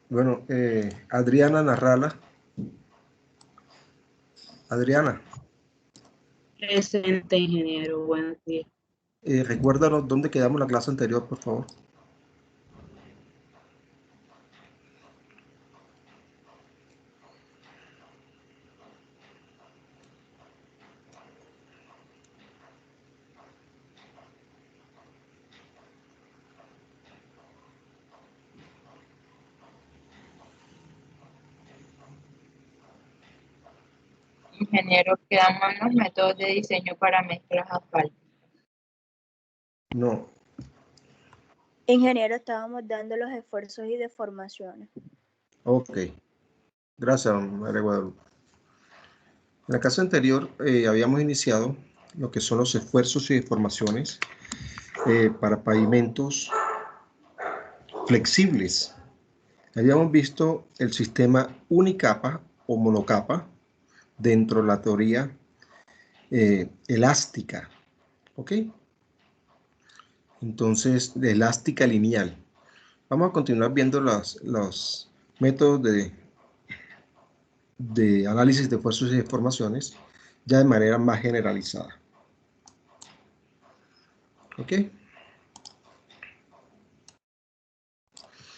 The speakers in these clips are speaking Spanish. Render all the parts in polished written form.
Bueno, Adriana Narrala. Adriana. Presente, ingeniero. Buenos días. Recuérdanos dónde quedamos la clase anterior, por favor. Ingeniero, quedamos en los métodos de diseño para mezclas asfálticas. No. Ingeniero, estábamos dando los esfuerzos y deformaciones. Ok. Gracias, María Guadalupe. En la clase anterior habíamos iniciado lo que son los esfuerzos y deformaciones para pavimentos flexibles. Habíamos visto el sistema unicapa o monocapa dentro de la teoría elástica. ¿Ok? Entonces, de elástica lineal. Vamos a continuar viendo los métodos de análisis de esfuerzos y deformaciones ya de manera más generalizada. ¿Ok?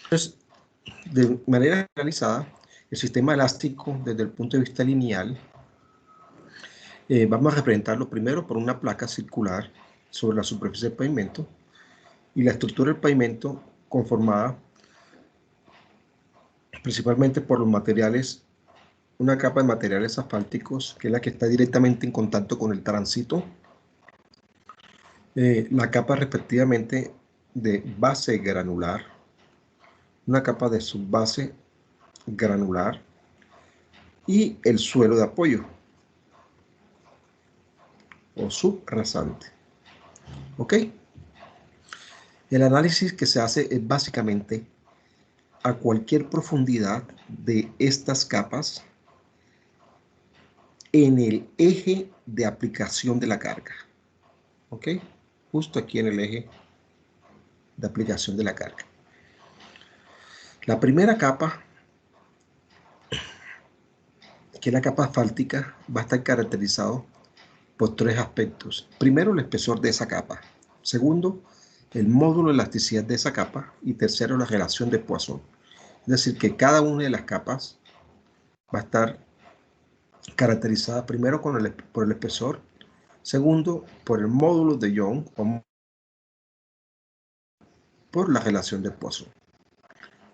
Entonces, de manera generalizada, el sistema elástico desde el punto de vista lineal, vamos a representarlo primero por una placa circular sobre la superficie del pavimento y la estructura del pavimento conformada principalmente por los materiales, una capa de materiales asfálticos que es la que está directamente en contacto con el tránsito, la capa respectivamente de base granular, una capa de subbase granular y el suelo de apoyo o subrasante. ¿Ok? El análisis que se hace es básicamente a cualquier profundidad de estas capas en el eje de aplicación de la carga. ¿Ok? Justo aquí en el eje de aplicación de la carga. La primera capa, que es la capa asfáltica, va a estar caracterizado por tres aspectos. Primero, el espesor de esa capa. Segundo, el módulo de elasticidad de esa capa. Y tercero, la relación de Poisson. Es decir, que cada una de las capas va a estar caracterizada primero por el espesor, segundo, por el módulo de Young o por la relación de Poisson.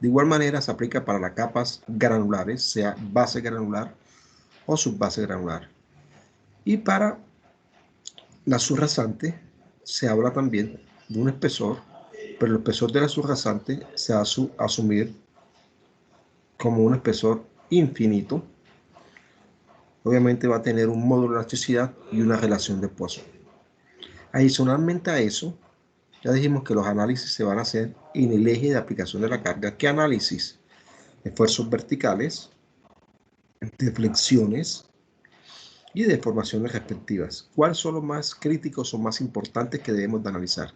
De igual manera se aplica para las capas granulares, sea base granular o subbase granular. Y para la subrasante se habla también de un espesor, pero el espesor de la subrasante se va a asumir como un espesor infinito. Obviamente va a tener un módulo de elasticidad y una relación de Poisson. Adicionalmente a eso, ya dijimos que los análisis se van a hacer en el eje de aplicación de la carga. ¿Qué análisis? Esfuerzos verticales, deflexiones y deformaciones respectivas. ¿Cuáles son los más críticos o más importantes que debemos de analizar?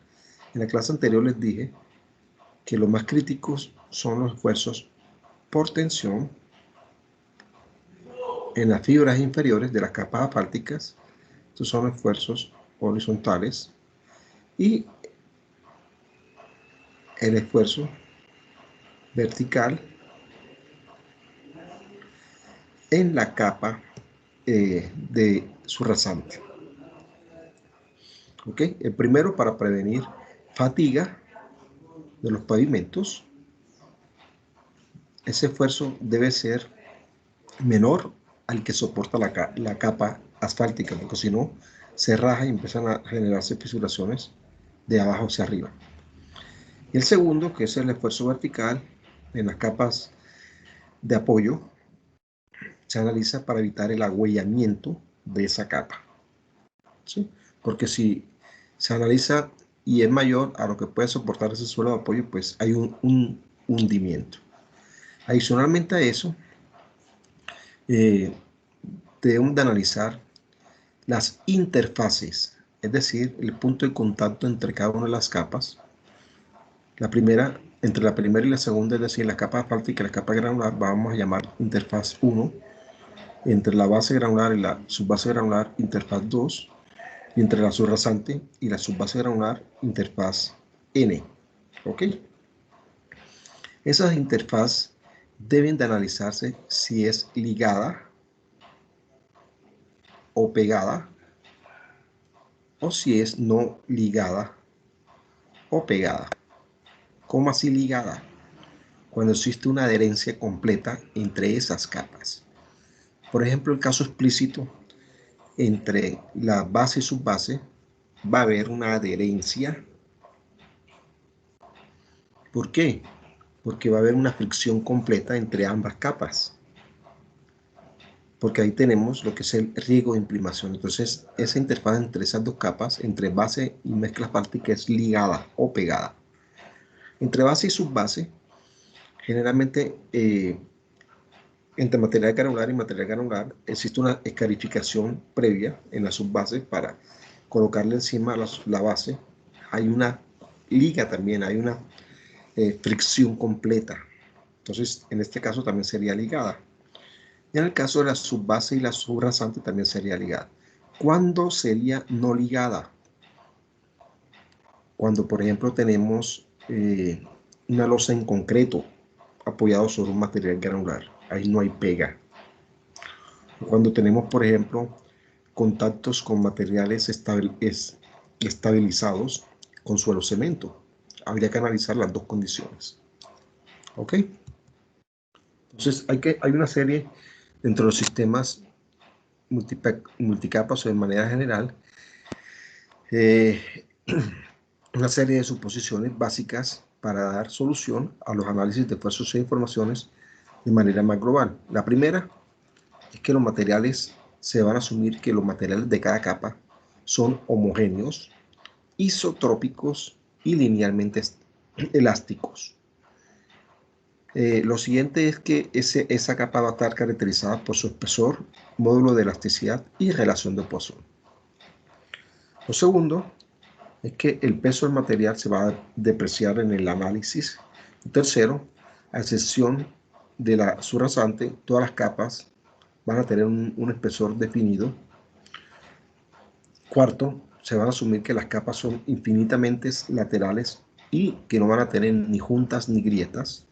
En la clase anterior les dije que los más críticos son los esfuerzos por tensión en las fibras inferiores de las capas asfálticas. Estos son esfuerzos horizontales y el esfuerzo vertical en la capa de subrasante. ¿Ok? El primero para prevenir fatiga de los pavimentos. Ese esfuerzo debe ser menor al que soporta la capa asfáltica, porque si no, se raja y empiezan a generarse fisuraciones de abajo hacia arriba. Y el segundo, que es el esfuerzo vertical en las capas de apoyo, se analiza para evitar el agüellamiento de esa capa. ¿Sí? Porque si se analiza y es mayor a lo que puede soportar ese suelo de apoyo, pues hay un hundimiento. Adicionalmente a eso, debemos de analizar las interfaces es decir, el punto de contacto entre cada una de las capas. La primera, entre la primera y la segunda, es decir, la capa asfáltica y la capa granular, vamos a llamar interfaz 1. Entre la base granular y la subbase granular, interfaz 2. Y entre la subrasante y la subbase granular, interfaz N. ¿Ok? Esas interfaz deben de analizarse si es ligada o pegada, o si es no ligada o pegada. ¿Cómo así ligada? Cuando existe una adherencia completa entre esas capas. Por ejemplo, el caso explícito, entre la base y subbase va a haber una adherencia. ¿Por qué? Porque va a haber una fricción completa entre ambas capas. Porque ahí tenemos lo que es el riesgo de imprimación. Entonces, esa interfaz entre esas dos capas, entre base y mezcla asfáltica, es ligada o pegada. Entre base y subbase, generalmente entre material granular y material granular existe una escarificación previa en la subbase para colocarle encima la base. Hay una liga también, hay una fricción completa. Entonces, en este caso también sería ligada. Y en el caso de la subbase y la subrasante también sería ligada. ¿Cuándo sería no ligada? Cuando, por ejemplo, tenemos una losa en concreto apoyado sobre un material granular. Ahí no hay pega. Cuando tenemos, por ejemplo, contactos con materiales estabilizados con suelo cemento. Habría que analizar las dos condiciones. ¿Ok? Entonces, hay una serie dentro de los sistemas multicapas o de manera general, una serie de suposiciones básicas para dar solución a los análisis de fuerzas e informaciones de manera más global. La primera es que los materiales, se van a asumir que los materiales de cada capa son homogéneos, isotrópicos y linealmente elásticos. Lo siguiente es que esa capa va a estar caracterizada por su espesor, módulo de elasticidad y relación de Poisson. Lo segundo es que el peso del material se va a depreciar en el análisis. Tercero, a excepción de la subrasante, todas las capas van a tener un espesor definido. Cuarto, se van a asumir que las capas son infinitamente laterales y que no van a tener ni juntas ni grietas.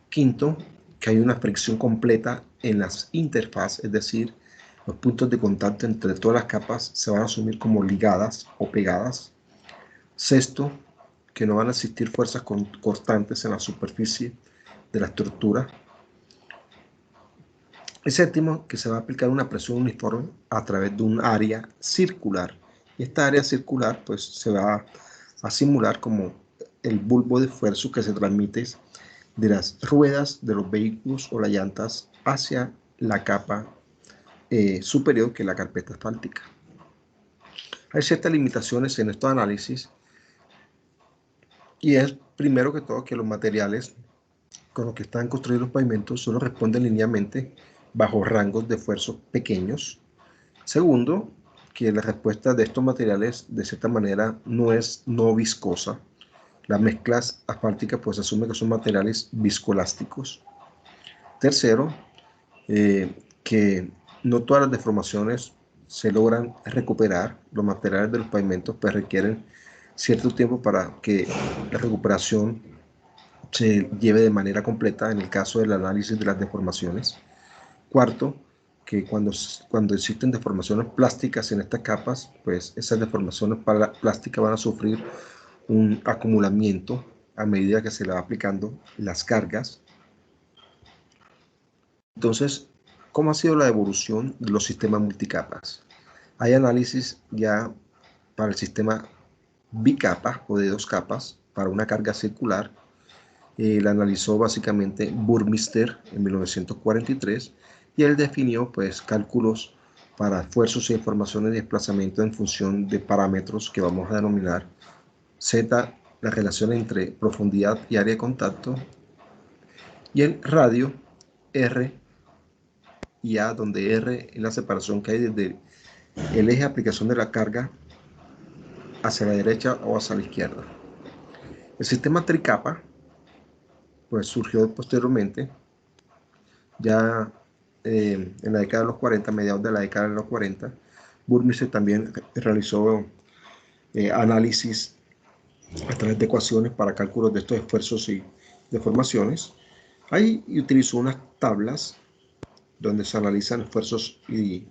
Quinto, que hay una fricción completa en las interfaces, es decir, los puntos de contacto entre todas las capas se van a asumir como ligadas o pegadas. Sexto, que no van a existir fuerzas constantes en la superficie de la estructura. Y séptimo, que se va a aplicar una presión uniforme a través de un área circular. Y esta área circular pues se va a simular como el bulbo de esfuerzo que se transmite de las ruedas de los vehículos o las llantas hacia la capa superior, que es la carpeta asfáltica. Hay ciertas limitaciones en estos análisis, y es primero que todo que los materiales con los que están construidos los pavimentos solo responden linealmente bajo rangos de esfuerzo pequeños. Segundo, que la respuesta de estos materiales de cierta manera no es no viscosa. Las mezclas asfálticas pues asumen que son materiales viscoelásticos. Tercero, que no todas las deformaciones se logran recuperar. Los materiales de los pavimentos pues requieren cierto tiempo para que la recuperación se lleve de manera completa en el caso del análisis de las deformaciones. Cuarto, que cuando existen deformaciones plásticas en estas capas, pues esas deformaciones plásticas van a sufrir un acumulamiento a medida que se le va aplicando las cargas. Entonces, ¿cómo ha sido la evolución de los sistemas multicapas? Hay análisis ya para el sistema bicapa o de dos capas para una carga circular. La analizó básicamente Burmeister en 1943 y él definió pues cálculos para esfuerzos y deformaciones de desplazamiento en función de parámetros que vamos a denominar Z, la relación entre profundidad y área de contacto, y el radio R y A, donde R es la separación que hay desde el eje de aplicación de la carga hacia la derecha o hacia la izquierda. El sistema tricapa pues surgió posteriormente, ya en la década de los 40, mediados de la década de los 40. Burmeister también realizó análisis a través de ecuaciones para cálculos de estos esfuerzos y deformaciones. Ahí utilizó unas tablas donde se analizan esfuerzos y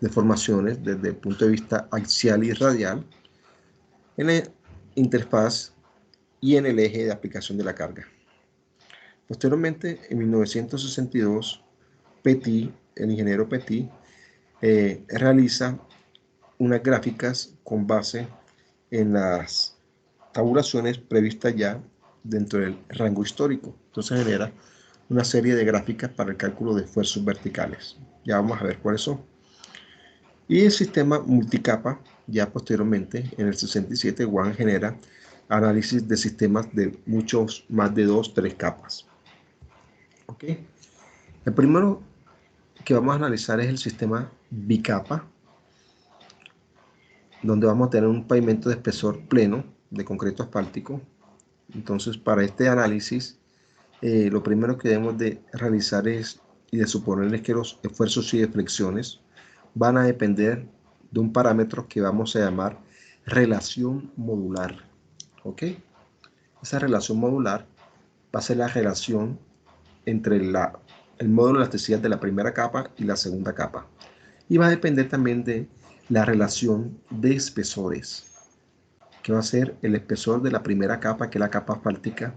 deformaciones desde el punto de vista axial y radial en la interfaz y en el eje de aplicación de la carga. Posteriormente, en 1962, Petit, el ingeniero Petit, realiza unas gráficas con base en las tabulaciones previstas ya dentro del rango histórico. Entonces genera una serie de gráficas para el cálculo de esfuerzos verticales. Ya vamos a ver cuáles son. Y el sistema multicapa, ya posteriormente, en el 67, Wang genera análisis de sistemas de muchos más de 2, 3 capas. ¿Ok? El primero que vamos a analizar es el sistema bicapa, donde vamos a tener un pavimento de espesor pleno de concreto asfáltico. Entonces, para este análisis, lo primero que debemos de realizar y de suponer es que los esfuerzos y deflexiones van a depender de un parámetro que vamos a llamar relación modular. ¿Ok? Esa relación modular va a ser la relación entre el módulo de elasticidad de la primera capa y la segunda capa. Y va a depender también de la relación de espesores, que va a ser el espesor de la primera capa, que es la capa asfáltica,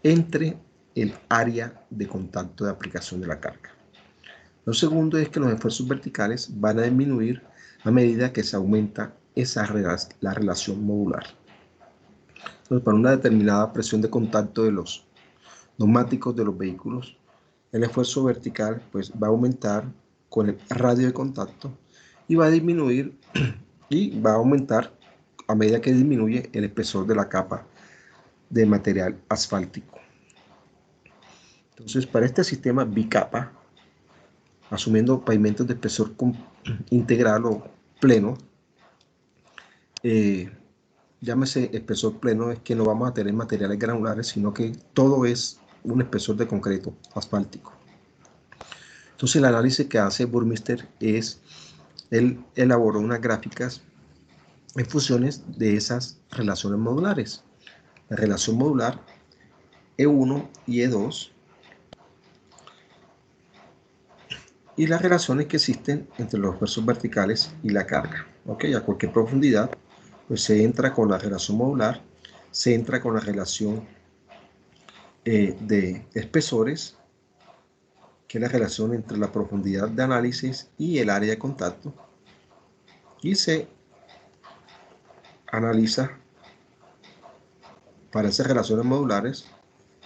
entre el área de contacto de aplicación de la carga. Lo segundo es que los esfuerzos verticales van a disminuir a medida que se aumenta la relación modular. Entonces, para una determinada presión de contacto de los neumáticos de los vehículos, el esfuerzo vertical pues, va a aumentar con el radio de contacto y va a disminuir y va a aumentar a medida que disminuye el espesor de la capa de material asfáltico. Entonces, para este sistema bicapa, asumiendo pavimentos de espesor integral o pleno, llámese espesor pleno, es que no vamos a tener materiales granulares, sino que todo es un espesor de concreto asfáltico. Entonces, el análisis que hace Burmeister es, él elaboró unas gráficas en funciones de esas relaciones modulares. La relación modular E1 y E2 y las relaciones que existen entre los esfuerzos verticales y la carga. ¿Ok? A cualquier profundidad, pues se entra con la relación modular, se entra con la relación de espesores, que es la relación entre la profundidad de análisis y el área de contacto, y se analiza para esas relaciones modulares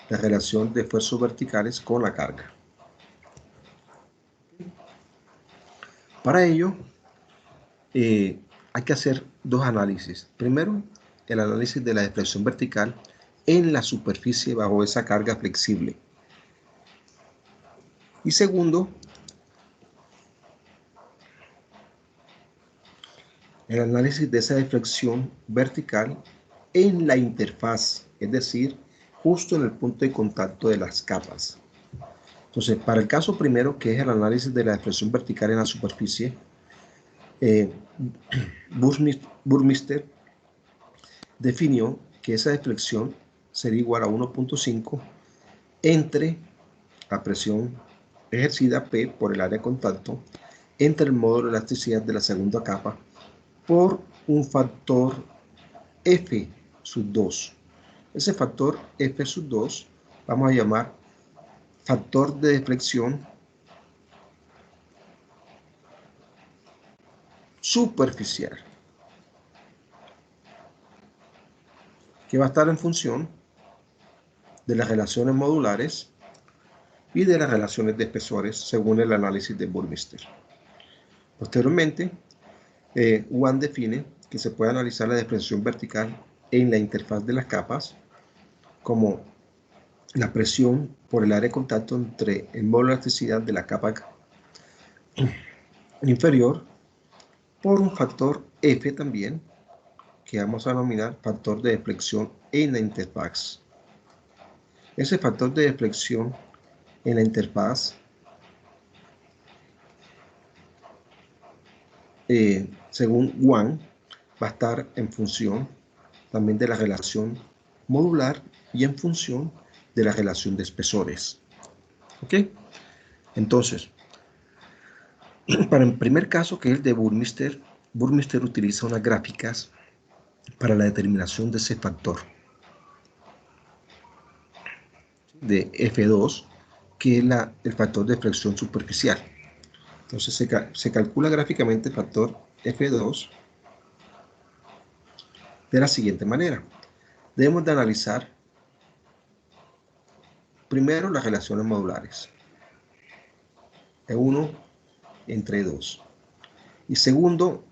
la relación de esfuerzos verticales con la carga. Para ello, hay que hacer dos análisis. Primero, el análisis de la deflexión vertical en la superficie bajo esa carga flexible. Y segundo, el análisis de esa deflexión vertical en la interfaz, es decir, justo en el punto de contacto de las capas. Entonces, para el caso primero, que es el análisis de la deflexión vertical en la superficie, Burmeister definió que esa deflexión sería igual a 1.5 entre la presión ejercida P por el área de contacto entre el módulo de elasticidad de la segunda capa por un factor F sub 2. Ese factor F sub 2 vamos a llamar factor de deflexión superficial, que va a estar en función de las relaciones modulares y de las relaciones de espesores según el análisis de Burmeister. Posteriormente, Wang define que se puede analizar la deflexión vertical en la interfaz de las capas como la presión por el área de contacto entre el módulo de elasticidad de la capa inferior por un factor F también, que vamos a denominar factor de deflexión en la interfaz. Ese factor de deflexión en la interfaz según Wang, va a estar en función también de la relación modular y en función de la relación de espesores. ¿Ok? Entonces, para el primer caso, que es el de Burmeister, Burmeister utiliza unas gráficas para la determinación de ese factor de F2, que es el factor de flexión superficial. Entonces se calcula gráficamente el factor F2 de la siguiente manera. Debemos de analizar primero las relaciones modulares, E1 entre E2. Y segundo,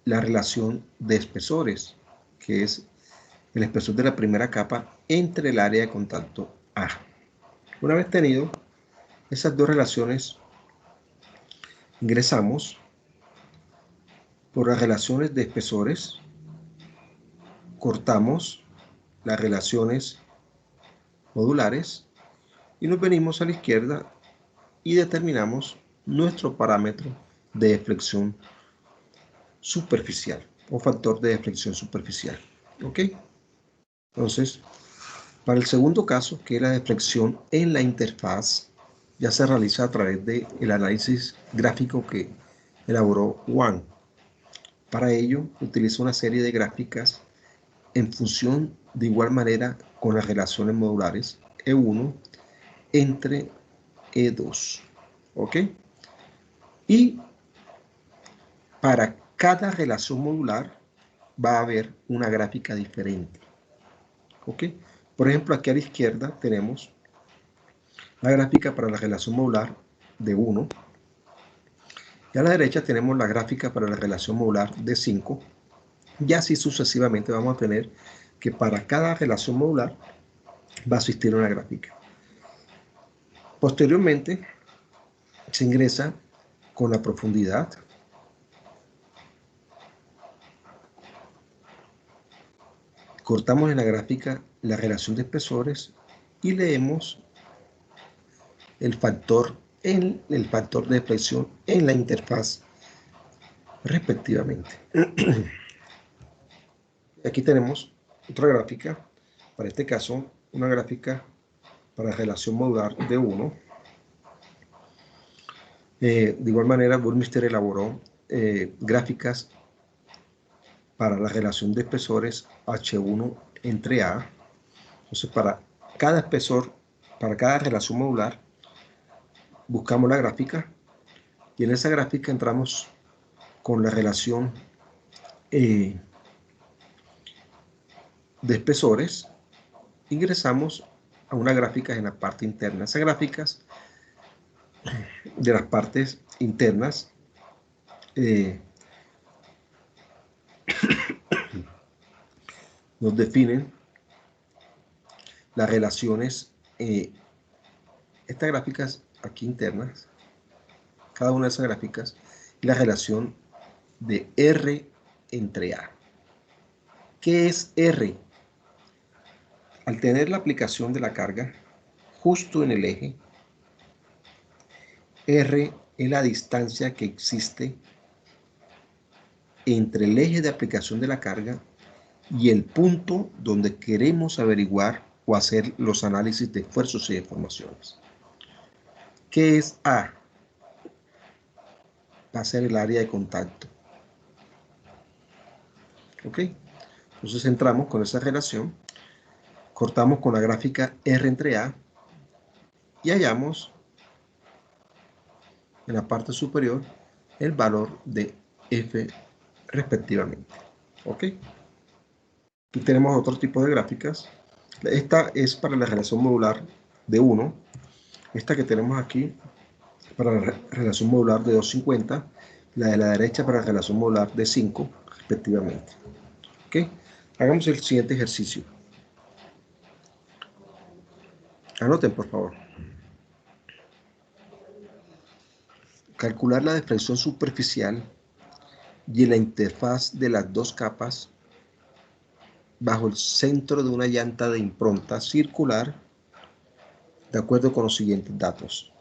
la relación de espesores, que es el espesor de la primera capa entre el área de contacto A. Una vez tenido esas dos relaciones, ingresamos por las relaciones de espesores, cortamos las relaciones modulares y nos venimos a la izquierda y determinamos nuestro parámetro de deflexión superficial o factor de deflexión superficial. ¿Ok? Entonces, para el segundo caso, que es la deflexión en la interfaz, ya se realiza a través del análisis gráfico que elaboró Wang. Para ello, utiliza una serie de gráficas en función de igual manera con las relaciones modulares E1 entre E2. ¿Ok? Y para cada relación modular va a haber una gráfica diferente. ¿Ok? Por ejemplo, aquí a la izquierda tenemos la gráfica para la relación modular de 1. Y a la derecha tenemos la gráfica para la relación modular de 5. Y así sucesivamente vamos a tener que para cada relación modular va a existir una gráfica. Posteriormente se ingresa con la profundidad, cortamos en la gráfica la relación de espesores y leemos el factor de deflexión en la interfaz respectivamente. Aquí tenemos otra gráfica, para este caso una gráfica para la relación modular de 1. De igual manera, Burmeister elaboró gráficas para la relación de espesores H1 entre A. Entonces, para cada espesor, para cada relación modular, buscamos la gráfica y en esa gráfica entramos con la relación de espesores, ingresamos a una gráfica en la parte interna. Esas gráficas de las partes internas nos definen las relaciones, estas gráficas aquí internas, cada una de esas gráficas, y la relación de R entre A. ¿Qué es R? Al tener la aplicación de la carga justo en el eje, R es la distancia que existe entre el eje de aplicación de la carga y el punto donde queremos averiguar o hacer los análisis de esfuerzos y deformaciones. ¿Qué es A? Va a ser el área de contacto. ¿Ok? Entonces entramos con esa relación, cortamos con la gráfica R entre A y hallamos en la parte superior el valor de F respectivamente. ¿Ok? Aquí tenemos otro tipo de gráficas. Esta es para la relación modular de 1. Esta que tenemos aquí para la relación modular de 250. La de la derecha para la relación modular de 5, respectivamente. ¿Ok? Hagamos el siguiente ejercicio. Anoten, por favor. Calcular la deflexión superficial y la interfaz de las dos capas bajo el centro de una llanta de impronta circular de acuerdo con los siguientes datos.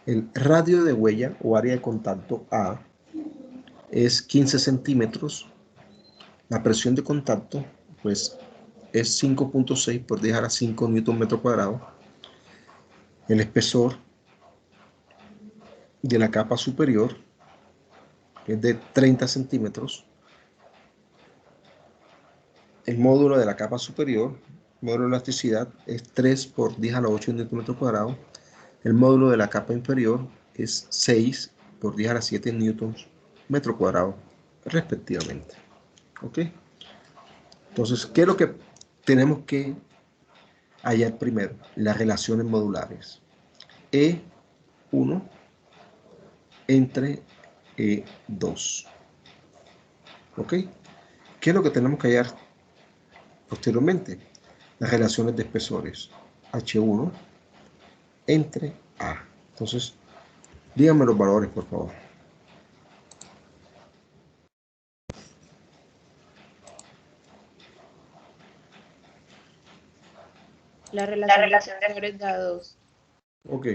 El radio de huella o área de contacto A es 15 centímetros. La presión de contacto pues es 5.6 por 10 a la 5 newton metro cuadrado. El espesor de la capa superior es de 30 centímetros. El módulo de la capa superior, módulo de elasticidad, es 3 por 10 a la 8 newton metro cuadrado. El módulo de la capa inferior es 6 por 10 a la 7 newtons metro cuadrado, respectivamente. ¿Ok? Entonces, ¿qué es lo que tenemos que hallar primero? Las relaciones modulares. E1 entre E2. ¿Ok? ¿Qué es lo que tenemos que hallar posteriormente? Las relaciones de espesores. H1 entre A. Entonces, díganme los valores, por favor. La relación de espesores da 2. Ok.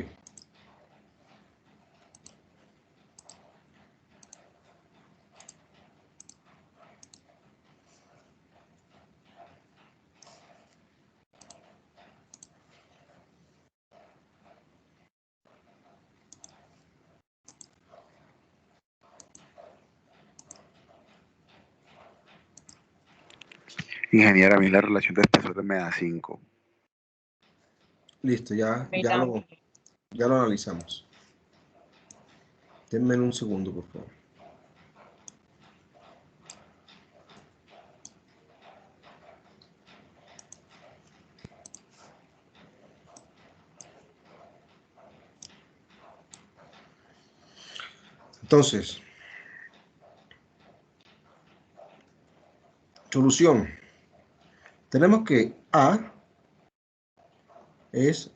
Ingeniera, a mí la relación de espesores me da 5. Listo, ya lo analizamos. Denme un segundo, por favor. Entonces, solución. Tenemos que A es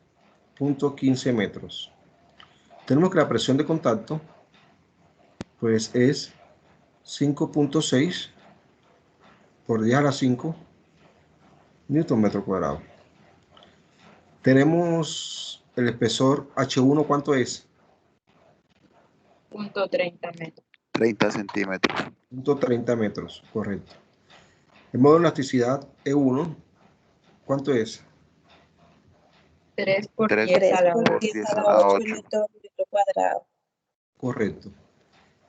0.15 metros. Tenemos que la presión de contacto pues es 5.6 por 10 a la 5 newton metro cuadrado. Tenemos el espesor H1, ¿cuánto es? 0.30 metros. 30 centímetros. 0.30 metros, correcto. El módulo de elasticidad E1, ¿cuánto es? 3 por 3 10 a la por 8. 10 a la 8. metro cuadrado. Correcto.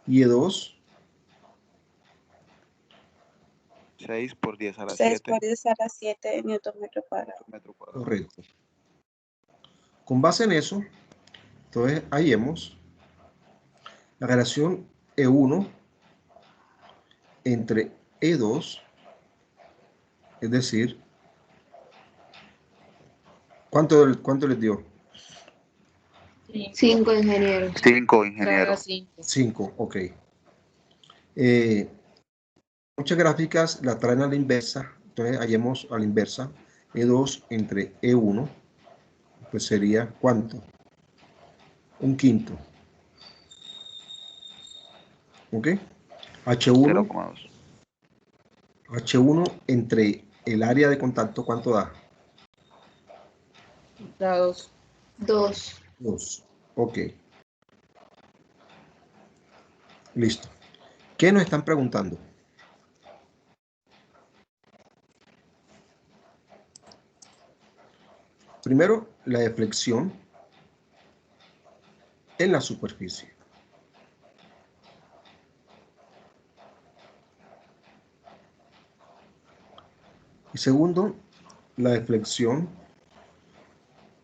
Y E2, 6 por 10 a la 6 7 por 10 a la 7 newton metro cuadrado. metro cuadrado. correcto. Con base en eso, entonces hallemos la relación E1 entre E2, es decir, ¿cuánto les dio? 5, ingeniero. 5, ingeniero. Cada 5. 5, ok. Muchas gráficas la traen a la inversa, entonces hallemos a la inversa. E2 entre E1, pues sería ¿cuánto? Un quinto. ¿Ok? H1, 0,2. H1 entre el área de contacto, ¿cuánto da? Da 2. 2. 2. Ok. Listo. ¿Qué nos están preguntando? Primero, la deflexión en la superficie. Y segundo, la deflexión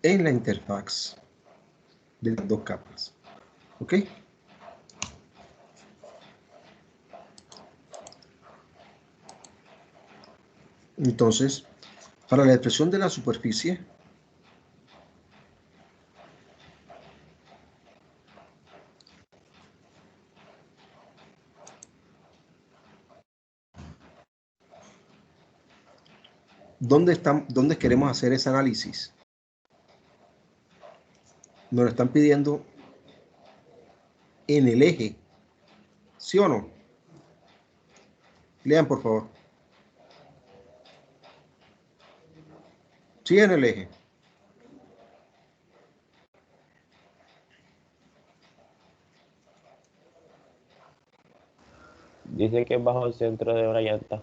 en la interfaz de las dos capas. ¿Ok? Entonces, para la deflexión de la superficie, ¿dónde queremos hacer ese análisis? Nos lo están pidiendo en el eje, ¿sí o no? Lean, por favor. Sí, en el eje. Dice que es bajo el centro de una llanta.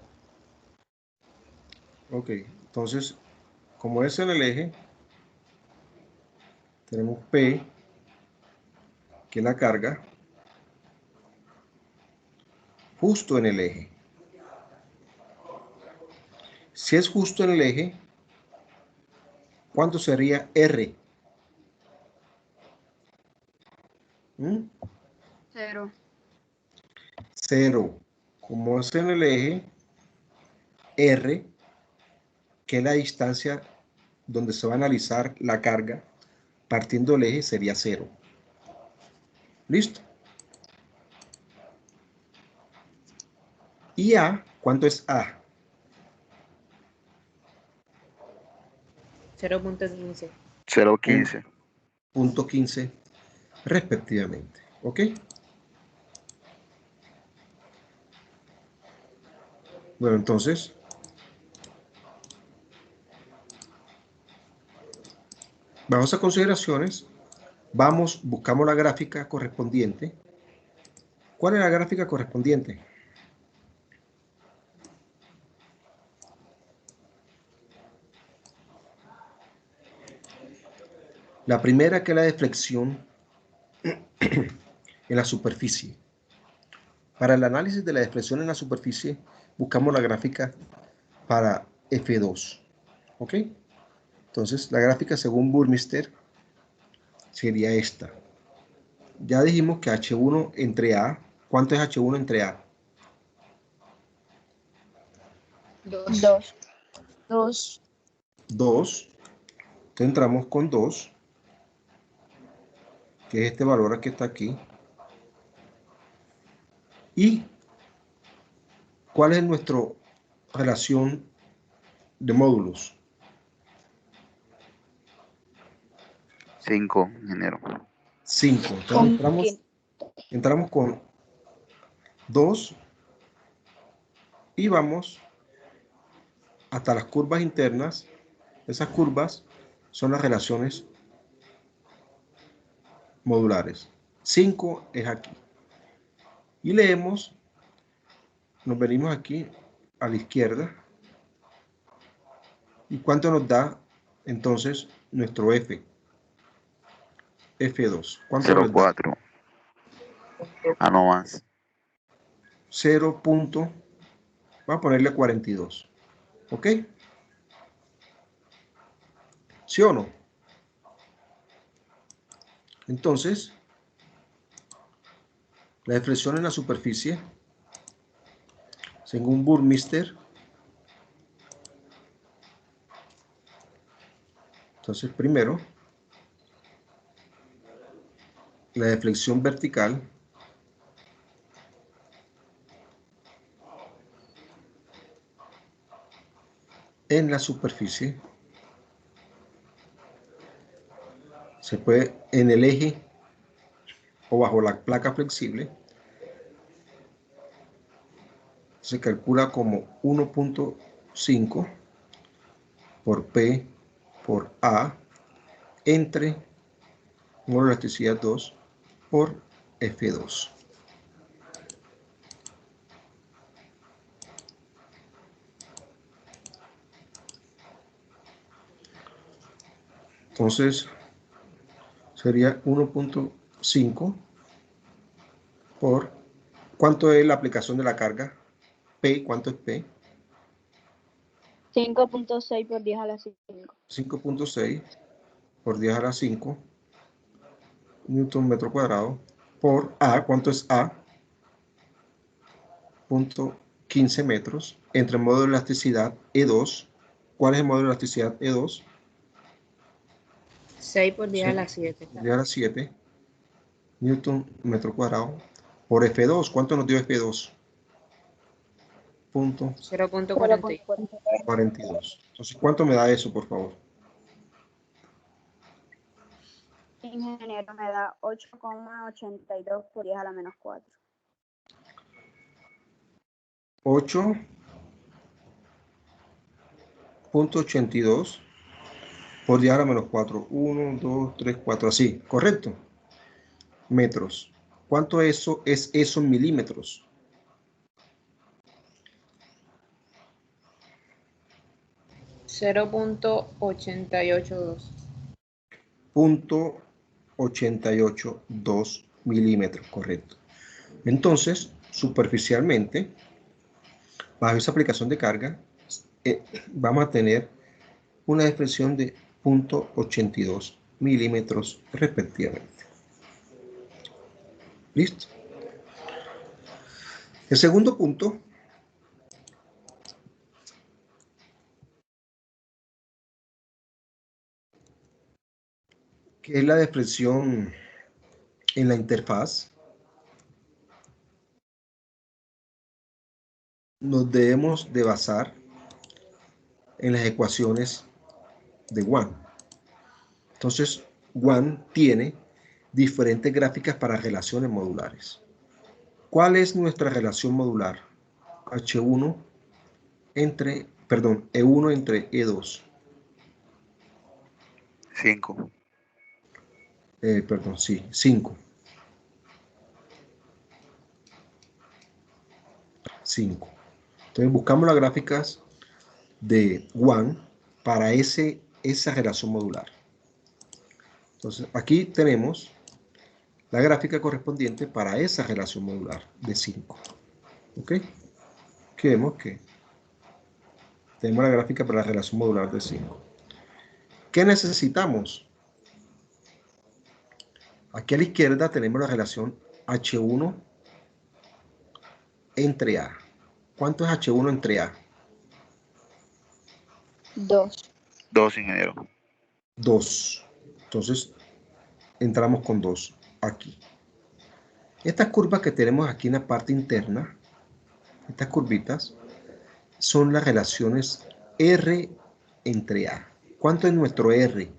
Ok, entonces, como es en el eje, tenemos P, que es la carga, justo en el eje. Si es justo en el eje, ¿cuánto sería R? 0. 0. Como es en el eje, R, que es la distancia donde se va a analizar la carga, partiendo del eje sería 0. ¿Listo? ¿Y A? ¿Cuánto es A? 0.15. 0.15. Punto 15 respectivamente. ¿Ok? Bueno, entonces, bajo esas consideraciones, buscamos la gráfica correspondiente. ¿Cuál es la gráfica correspondiente? La primera, que es la deflexión en la superficie. Para el análisis de la deflexión en la superficie, buscamos la gráfica para F2. ¿Ok? Entonces, la gráfica según Burmeister sería esta. Ya dijimos que H1 entre A. ¿Cuánto es H1 entre A? 2. 2. 2. 2. Entonces entramos con 2, que es este valor que está aquí. ¿Y cuál es nuestra relación de módulos? 5, ingeniero. 5. Entonces Con entramos con 2 y vamos hasta las curvas internas. Esas curvas son las relaciones modulares. 5 es aquí. Y leemos, nos venimos aquí a la izquierda. ¿Y cuánto nos da entonces nuestro F? F2. ¿Cuánto nos da? 0.4. Ah, no más. 0. Vamos a ponerle 42. ¿Ok? ¿Sí o no? Entonces, la deflexión en la superficie, según Burmeister, entonces primero, la deflexión vertical en la superficie se puede en el eje o bajo la placa flexible, se calcula como 1.5 por P por A entre módulo de elasticidad 2 por F2. Entonces, sería 1.5 por, ¿cuánto es la aplicación de la carga? P, ¿cuánto es P? 5.6 por 10 a la 5. 5.6 por 10 a la 5 newton metro cuadrado por A, ¿cuánto es A? 0.15 metros entre el módulo de elasticidad E2. ¿Cuál es el módulo de elasticidad E2? 6 por 10 a la 7. 10 a la 7 newton metro cuadrado por F2. ¿Cuánto nos dio F2? 0.40. 42. Entonces, ¿cuánto me da eso, por favor? Ingeniero, me da 8,82 por 10 a la menos 4. 8.82 por 10 a la menos 4. 1, 2, 3, 4, así, ¿correcto? Metros. ¿Cuánto eso es eso en milímetros? $0.882. 0.882 milímetros, correcto. Entonces, superficialmente, bajo esa aplicación de carga, vamos a tener una expresión de 0.82 milímetros respectivamente. ¿Listo? El segundo punto que es la expresión en la interfaz, nos debemos de basar en las ecuaciones de WAN. Entonces, WAN tiene diferentes gráficas para relaciones modulares. ¿Cuál es nuestra relación modular? E1 entre E2. 5. 5. 5. Entonces buscamos las gráficas de WAN para esa relación modular. Entonces aquí tenemos la gráfica correspondiente para esa relación modular de 5. ¿Ok? Aquí vemos que tenemos la gráfica para la relación modular de 5. ¿Qué necesitamos? Aquí a la izquierda tenemos la relación H1 entre A. ¿Cuánto es H1 entre A? 2. 2, ingeniero. 2. Entonces, entramos con 2 aquí. Estas curvas que tenemos aquí en la parte interna, estas curvitas, son las relaciones R entre A. ¿Cuánto es nuestro R?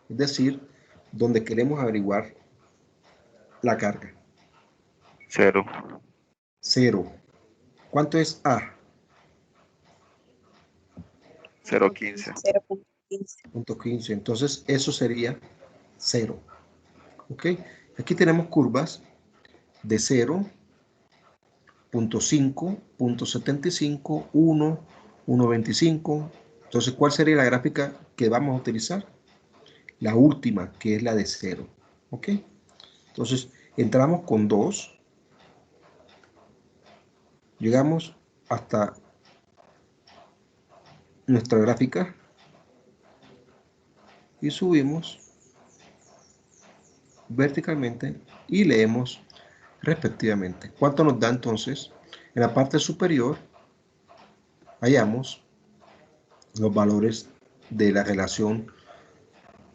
Es decir, donde queremos averiguar la carga. 0. 0. ¿Cuánto es A? 0.15. 0.15. 0.15. Entonces, eso sería 0. ¿Ok? Aquí tenemos curvas de 0, 0.5, 0.75, 1, 1.25. Entonces, ¿cuál sería la gráfica que vamos a utilizar? La última, que es la de 0. ¿Ok? Entonces, entramos con 2. Llegamos hasta nuestra gráfica y subimos verticalmente y leemos respectivamente. ¿Cuánto nos da entonces? En la parte superior hallamos los valores de la relación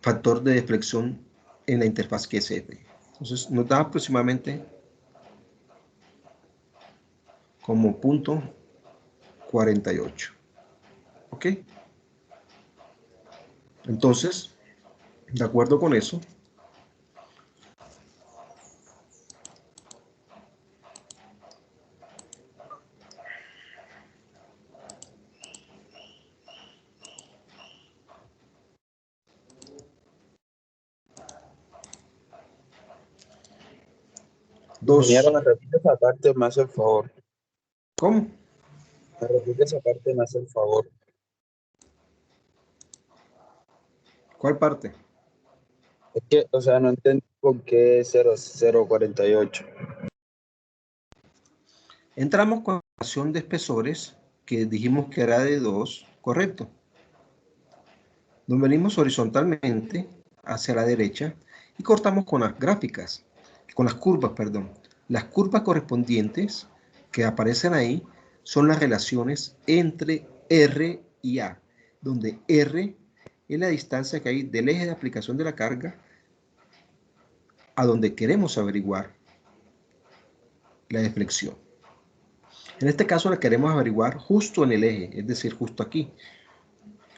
factor de deflexión en la interfaz QSF. Entonces nos da aproximadamente como 0.48. ¿Ok? Entonces, de acuerdo con eso, Ingeniero, 2. me repite esa parte, me hace el favor. ¿Cómo? Me repite esa parte, me hace el favor. ¿Cuál parte? Es que, o sea, no entendí por qué 0048. Entramos con la relación de espesores que dijimos que era de 2, ¿correcto? Nos venimos horizontalmente hacia la derecha y cortamos con las gráficas, con las curvas, perdón. Las curvas correspondientes que aparecen ahí son las relaciones entre R y A, donde R es la distancia que hay del eje de aplicación de la carga a donde queremos averiguar la deflexión. En este caso la queremos averiguar justo en el eje, es decir, justo aquí.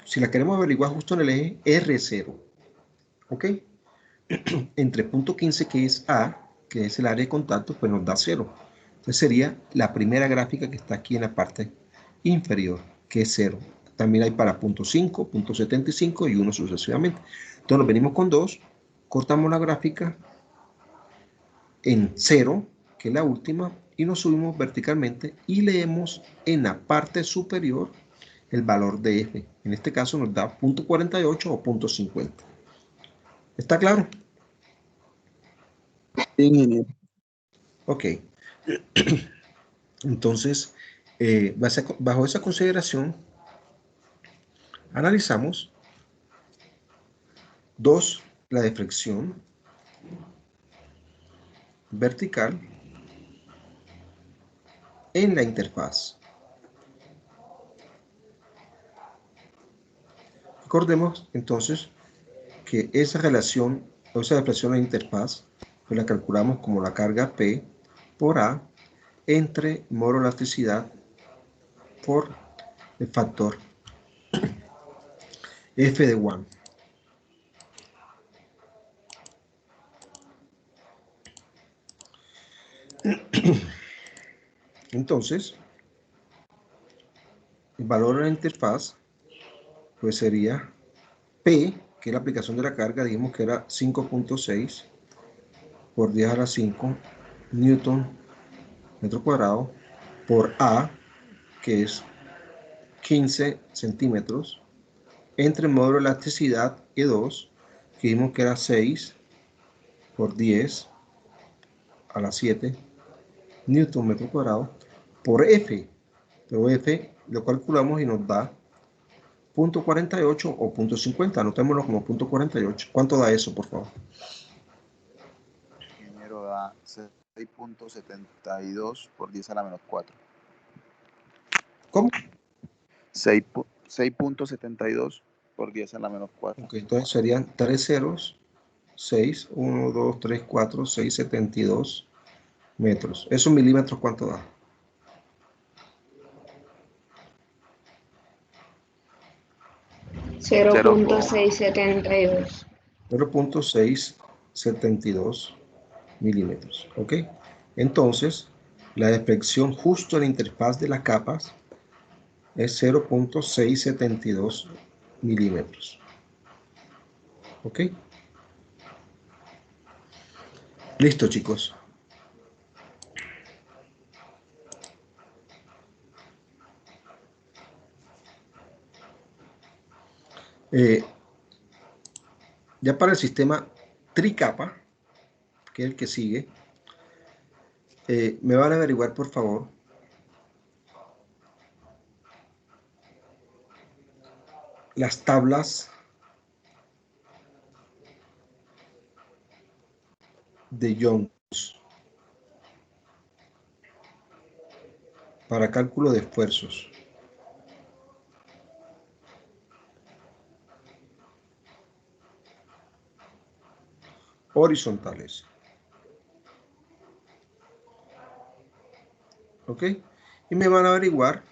Si la queremos averiguar justo en el eje, R0, ¿ok? Entre punto 15, que es A, que es el área de contacto, pues nos da 0. Entonces sería la primera gráfica que está aquí en la parte inferior, que es 0. También hay para .5, .75 y 1 sucesivamente. Entonces nos venimos con 2, cortamos la gráfica en 0, que es la última, y nos subimos verticalmente y leemos en la parte superior el valor de f. En este caso nos da .48 o .50. ¿Está claro? Sí, ingeniero. Ok. Entonces, bajo esa consideración, analizamos 2, la deflexión vertical en la interfaz. Recordemos entonces que esa relación o esa deflexión en la interfaz pues la calculamos como la carga P por A entre módulo de elasticidad por el factor F de 1. Entonces, el valor de la interfaz pues sería P, que es la aplicación de la carga, dijimos que era 5.6 por 10 a la 5 newton metro cuadrado por A, que es 15 centímetros, entre el módulo de elasticidad E2, que dijimos que era 6 por 10 a la 7 newton metro cuadrado, por F. Pero F lo calculamos y nos da .48 o .50. Anotémoslo como .48. ¿Cuánto da eso, por favor? Ingeniero, da 6.72 por 10 a la menos 4. ¿Cómo? 6.72 por 10 a la menos 4. Ok, entonces serían 3 ceros, 6, 1, 2, 3, 4, 6, 72 metros. ¿Esos milímetros cuánto da? 0.672. 0.672 milímetros. ¿Ok? Entonces, la deflexión justo en la interfaz de las capas es 0.672 milímetros. ¿Ok? Listo, chicos. Ya para el sistema tricapa, que es el que sigue, me van a averiguar, por favor, las tablas de Young para cálculo de esfuerzos. Horizontales. ¿Ok? Y me van a averiguar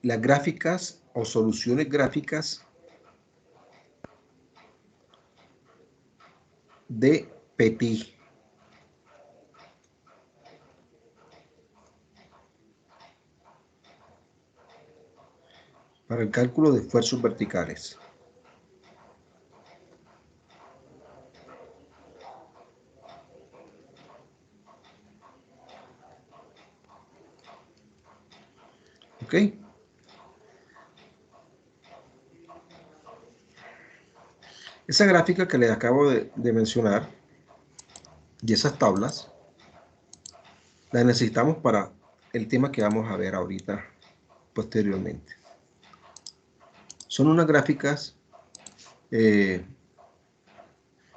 las gráficas o soluciones gráficas de Petit. Para el cálculo de esfuerzos verticales. ¿Ok? Esa gráfica que les acabo de mencionar y esas tablas las necesitamos para el tema que vamos a ver ahorita posteriormente. Son unas gráficas,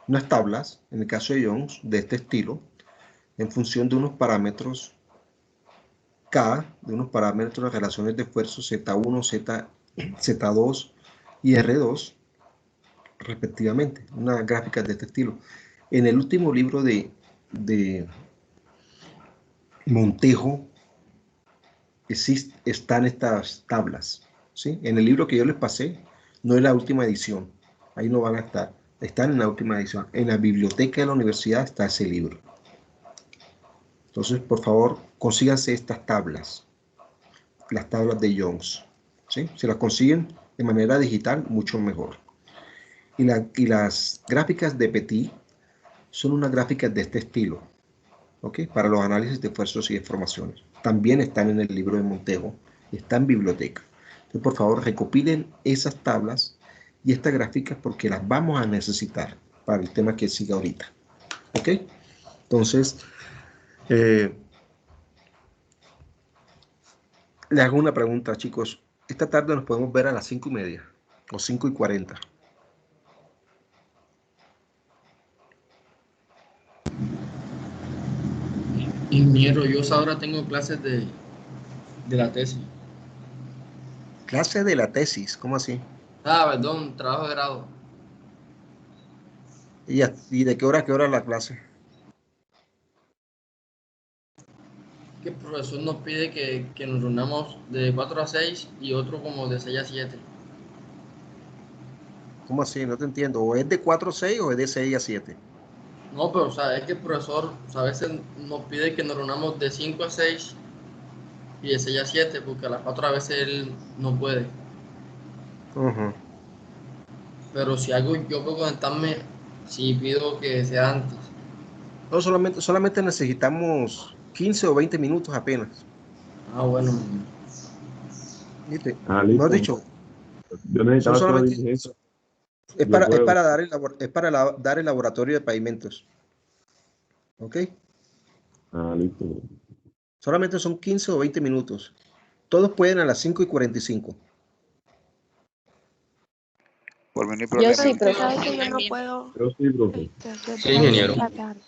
unas tablas, en el caso de Jones, de este estilo, en función de unos parámetros K, de unos parámetros de relaciones de esfuerzo Z1, Z2 y R2, respectivamente. Unas gráficas de este estilo. En el último libro de Montejo están estas tablas, ¿sí? En el libro que yo les pasé, no es la última edición, ahí no van a estar, están en la última edición. En la biblioteca de la universidad está ese libro. Entonces, por favor, consíganse estas tablas, las tablas de Jones, ¿sí? Si las consiguen de manera digital, mucho mejor. Y las gráficas de Petit son unas gráficas de este estilo, ¿ok? Para los análisis de esfuerzos y deformaciones. También están en el libro de Montejo, está en biblioteca. Entonces, por favor, recopilen esas tablas y estas gráficas porque las vamos a necesitar para el tema que sigue ahorita, ¿ok? Entonces, le hago una pregunta, chicos. Esta tarde nos podemos ver a las 5:30 o 5:40. Ingeniero, yo ahora tengo clases de la tesis. Clase de la tesis, ¿cómo así? Ah, perdón, trabajo de grado. ¿Y de qué hora a qué hora la clase? Que el profesor nos pide que nos reunamos de 4 a 6 y otro como de 6 a 7. ¿Cómo así? No te entiendo. ¿O es de 4 a 6 o es de 6 a 7? No, pero o sea, es que el profesor o sea, a veces nos pide que nos reunamos de 5 a 6 y de 6 a 7, porque a las 4 a veces él no puede. Uh-huh. Pero si algo yo puedo conectarme, sí pido que sea antes. No, solamente necesitamos 15 o 20 minutos apenas. Ah, bueno. ¿Viste? Ah, Mejor listo. dicho, Yo son necesitaba esta solamente, diligencia. es Yo puedo. para dar el laboratorio de pavimentos. ¿Ok? Ah, listo. Solamente son 15 o 20 minutos. Todos pueden a las 5:45. Por mí no hay Yo problema. sí, pero Sabes que yo no también. puedo Yo sí, profe. hacer Sí, las ingeniero. 6 de la tarde.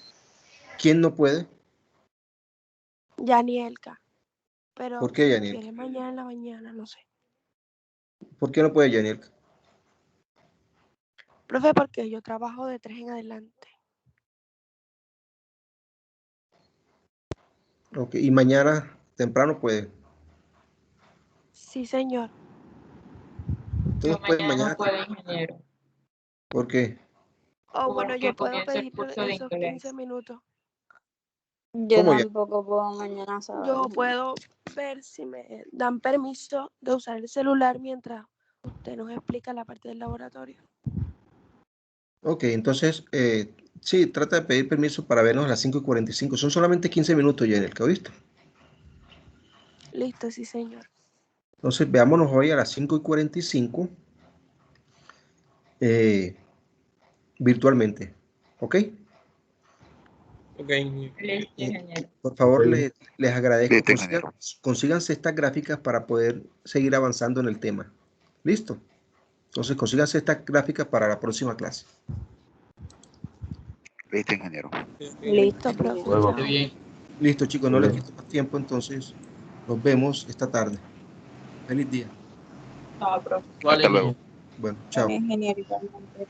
¿Quién no puede? Yanielka. Pero ¿Por qué, si Yaniel? quieres mañana en la mañana, no sé. ¿Por qué no puede, Yaniel? Profe, porque yo trabajo de 3 en adelante. Ok, y mañana temprano puede. Sí, señor. Yo Todos pueden mañana mañana. no puedo, ingeniero, ¿Por qué? O bueno, porque yo puedo comienza el pedir curso de esos inglés. 15 minutos. Yo ¿Cómo ya? tampoco puedo mañana sábado. Yo puedo ver si me dan permiso de usar el celular mientras usted nos explica la parte del laboratorio. Ok, entonces, sí, trata de pedir permiso para vernos a las 5:45. Son solamente 15 minutos, Yaniel, ¿que oíste? Listo, sí, señor. Entonces, veámonos hoy a las 5:45 virtualmente. ¿Ok? Ok. Listo, ingeniero. Por favor, Ok. les agradezco. Listo, ingeniero. Consíganse estas gráficas para poder seguir avanzando en el tema. ¿Listo? Entonces, consíganse estas gráficas para la próxima clase. Listo, ingeniero. Listo, profe. Luego. Qué Chao. bien. Listo, chicos, no les quito más tiempo, entonces nos vemos esta tarde. Feliz día. Chao, profe. Vale, Hasta luego. ingeniero. Bueno, chao. Ingeniero, igualmente.